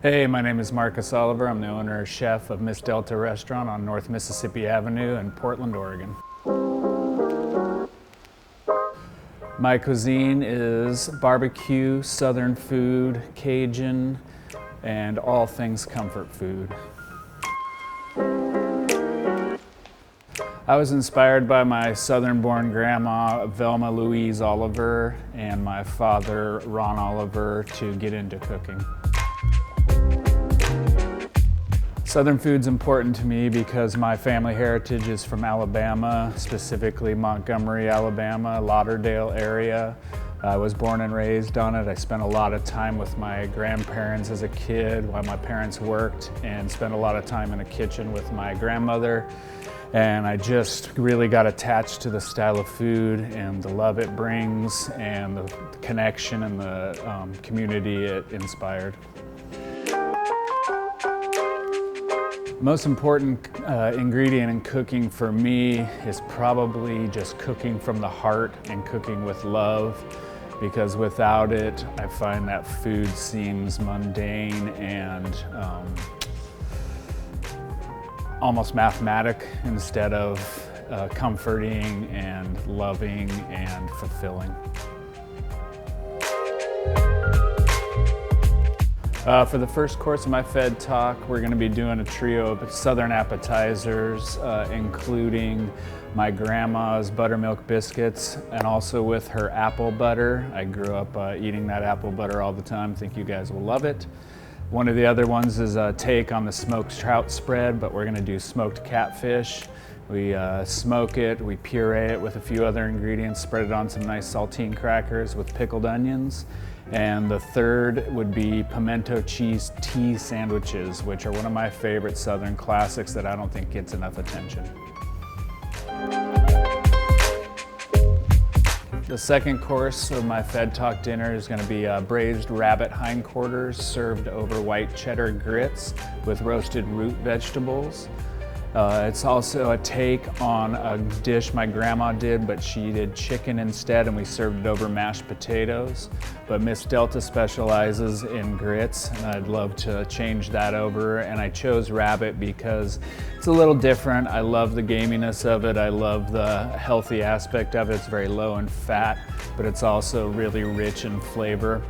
Hey, my name is Marcus Oliver. I'm the owner and chef of Miss Delta Restaurant on North Mississippi Avenue in Portland, Oregon. My cuisine is barbecue, southern food, Cajun, and all things comfort food. I was inspired by my southern-born grandma, Velma Louise Oliver, and my father, Ron Oliver, to get into cooking. Southern food's important to me because my family heritage is from Alabama, specifically Montgomery, Alabama, Lauderdale area. I was born and raised on it. I spent a lot of time with my grandparents as a kid while my parents worked, and spent a lot of time in the kitchen with my grandmother. And I just really got attached to the style of food and the love it brings and the connection and the community it inspired. Most important ingredient in cooking for me is probably just cooking from the heart and cooking with love, because without it, I find that food seems mundane and almost mathematic instead of comforting and loving and fulfilling. For the first course of my Fed Talk, we're going to be doing a trio of southern appetizers, including my grandma's buttermilk biscuits and also with her apple butter. I grew up eating that apple butter all the time. I think you guys will love it. One of the other ones is a take on the smoked trout spread, but we're going to do smoked catfish. We smoke it, we puree it with a few other ingredients, spread it on some nice saltine crackers with pickled onions. And the third would be pimento cheese tea sandwiches, which are one of my favorite Southern classics that I don't think gets enough attention. The second course of my Fed Talk dinner is going to be braised rabbit hindquarters served over white cheddar grits with roasted root vegetables. It's also a take on a dish my grandma did, but she did chicken instead, and we served it over mashed potatoes. But Miss Delta specializes in grits, and I'd love to change that over. And I chose rabbit because it's a little different. I love the gaminess of it. I love the healthy aspect of it. It's very low in fat, but it's also really rich in flavor.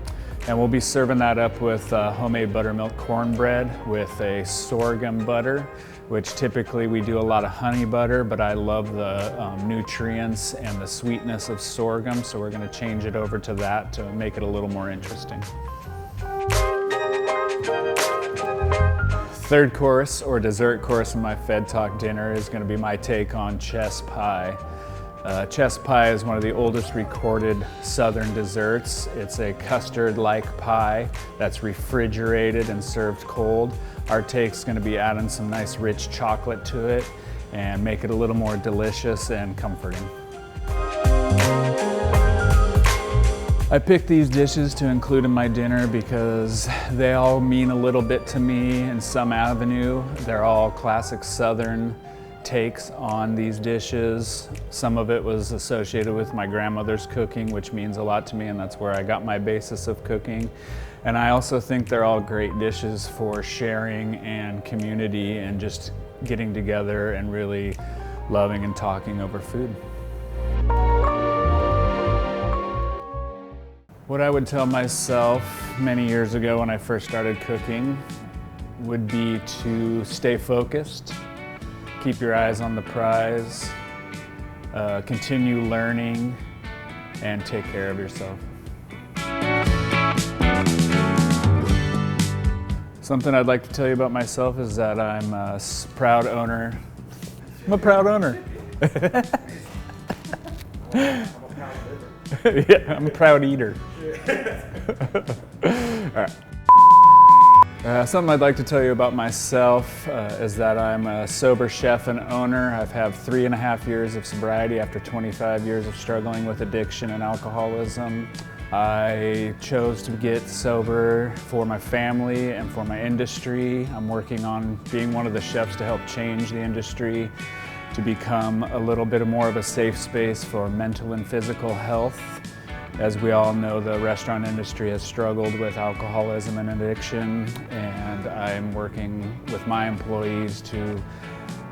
And we'll be serving that up with homemade buttermilk cornbread with a sorghum butter, which typically we do a lot of honey butter, but I love the nutrients and the sweetness of sorghum, so we're going to change it over to that to make it a little more interesting. Third course or dessert course in my Fed Talk dinner is going to be my take on chess pie. Chess pie is one of the oldest recorded Southern desserts. It's a custard-like pie that's refrigerated and served cold. Our take's going to be adding some nice rich chocolate to it and make it a little more delicious and comforting. I picked these dishes to include in my dinner because they all mean a little bit to me in some avenue. They're all classic Southern takes on these dishes. Some of it was associated with my grandmother's cooking, which means a lot to me, and that's where I got my basis of cooking. And I also think they're all great dishes for sharing and community and just getting together and really loving and talking over food. What I would tell myself many years ago when I first started cooking would be to stay focused, keep your eyes on the prize, continue learning, and take care of yourself. Something I'd like to tell you about myself is that I'm a proud owner. I'm a proud owner. Yeah, I'm a proud eater. All right. Something I'd like to tell you about myself is that I'm a sober chef and owner. I've had 3.5 years of sobriety after 25 years of struggling with addiction and alcoholism. I chose to get sober for my family and for my industry. I'm working on being one of the chefs to help change the industry to become a little bit more of a safe space for mental and physical health. As we all know, the restaurant industry has struggled with alcoholism and addiction, and I'm working with my employees to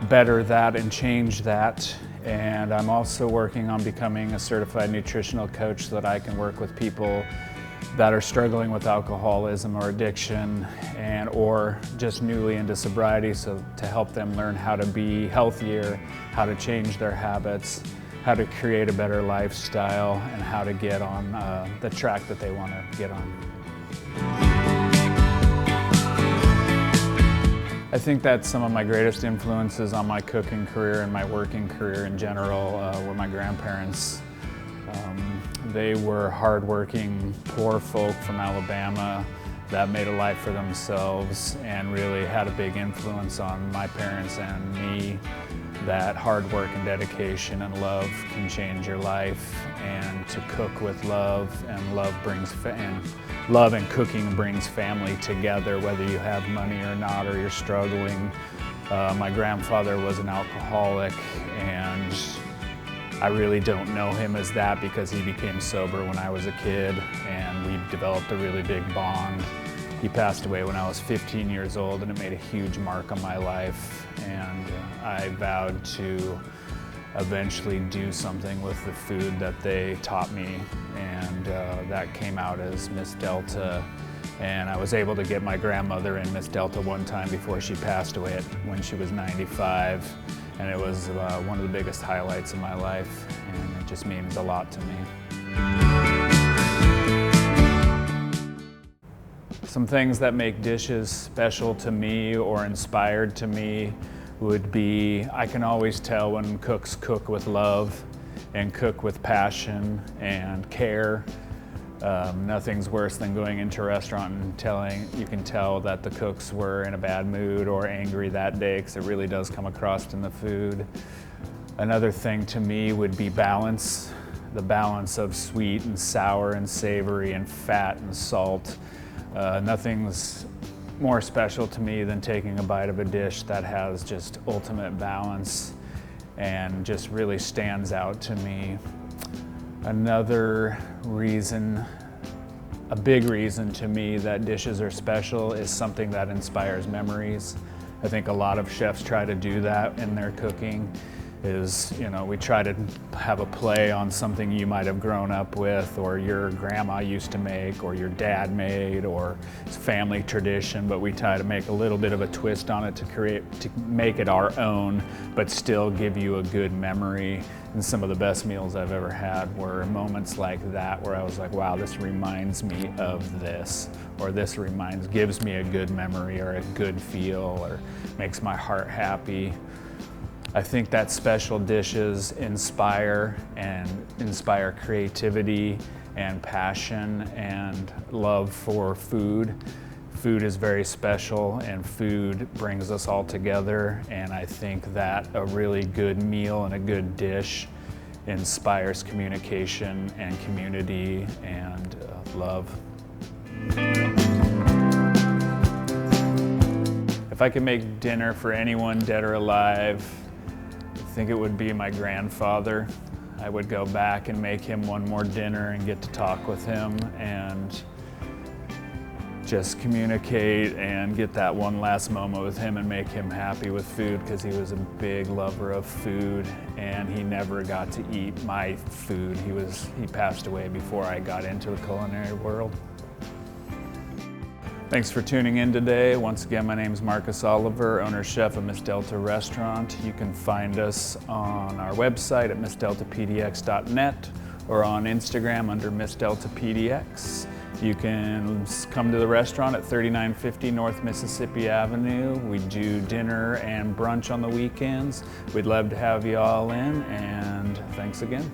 better that and change that. And I'm also working on becoming a certified nutritional coach so that I can work with people that are struggling with alcoholism or addiction or just newly into sobriety, so to help them learn how to be healthier, how to change their habits, how to create a better lifestyle, and how to get on the track that they want to get on. I think that some of my greatest influences on my cooking career and my working career in general were my grandparents. They were hardworking, poor folk from Alabama that made a life for themselves and really had a big influence on my parents and me, that hard work and dedication and love can change your life, and to cook with love, and love and cooking brings family together, whether you have money or not, or you're struggling. My grandfather was an alcoholic, and I really don't know him as that because he became sober when I was a kid, and we developed a really big bond. He passed away when I was 15 years old, and it made a huge mark on my life, and I vowed to eventually do something with the food that they taught me, and that came out as Miss Delta. And I was able to get my grandmother in Miss Delta one time before she passed away when she was 95, and it was one of the biggest highlights of my life, and it just means a lot to me. Some things that make dishes special to me or inspired to me would be, I can always tell when cooks cook with love and cook with passion and care. Nothing's worse than going into a restaurant and you can tell that the cooks were in a bad mood or angry that day, because it really does come across in the food. Another thing to me would be balance, the balance of sweet and sour and savory and fat and salt. Nothing's more special to me than taking a bite of a dish that has just ultimate balance and just really stands out to me. Another reason, a big reason to me that dishes are special, is something that inspires memories. I think a lot of chefs try to do that in their cooking. We try to have a play on something you might have grown up with, or your grandma used to make, or your dad made, or it's family tradition, but we try to make a little bit of a twist on it to make it our own, but still give you a good memory. And some of the best meals I've ever had were moments like that, where I was like, wow, this reminds me of this, or this gives me a good memory or a good feel, or makes my heart happy. I think that special dishes inspire creativity and passion and love for food. Food is very special, and food brings us all together, and I think that a really good meal and a good dish inspires communication and community and love. If I could make dinner for anyone dead or alive, I think it would be my grandfather. I would go back and make him one more dinner and get to talk with him and just communicate and get that one last moment with him and make him happy with food, because he was a big lover of food, and he never got to eat my food. He passed away before I got into the culinary world. Thanks for tuning in today. Once again, my name is Marcus Oliver, owner-chef of Miss Delta Restaurant. You can find us on our website at missdeltapdx.net or on Instagram under MissDeltaPDX. You can come to the restaurant at 3950 North Mississippi Avenue. We do dinner and brunch on the weekends. We'd love to have you all in, and thanks again.